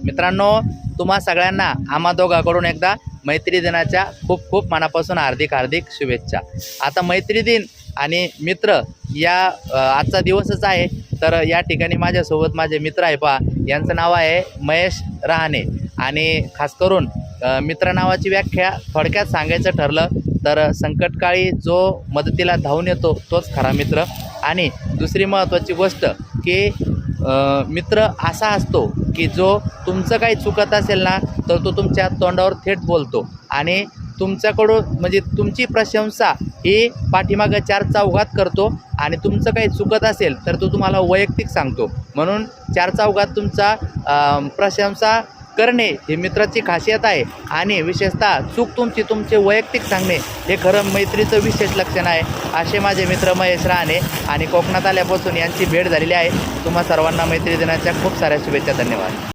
मित्रांनो, तुम्हा सगळ्यांना आम्हा दोघांकडून एकदा मैत्री दिनाच्या खूप खूप मनापासून हार्दिक हार्दिक शुभेच्छा। आता मैत्री दिन आणि मित्र या आजचा दिवसच आहे। तर या ठिकाणी माझ्यासोबत माझे मित्र आहे पहा, यांचं नाव आहे महेश रहाणे आणि खास करून मित्र नावाची व्याख्या थोडक्यात सांगायचं ठरलं तर संकटकाळी जो मदतीला धावून येतो तोच खरा मित्र। आणि दुसरी महत्त्वाची गोष्ट की मित्र असा असतो की जो तुमचं काही चुकत असेल ना तर तो तुमच्या तोंडावर थेट बोलतो आणि तुमच्याकडून म्हणजे तुमची प्रशंसा ही पाठीमागं चार चौघात करतो आणि तुमचं काही चुकत असेल तर तो तुम्हाला वैयक्तिक सांगतो। म्हणून चार चौघात तुमचा प्रशंसा करणे ही मित्राची खासियत आहे आणि विशेषतः चूक तुमचे वैयक्तिक सांगणे हे खरं मैत्रीचं विशेष लक्षण आहे। असे माझे मित्र महेश रहाणे आणि कोकणात आल्यापासून यांची भेट झालेली आहे। तुम्हा सर्वांना मैत्री दिनाच्या खूप साऱ्या शुभेच्छा। धन्यवाद।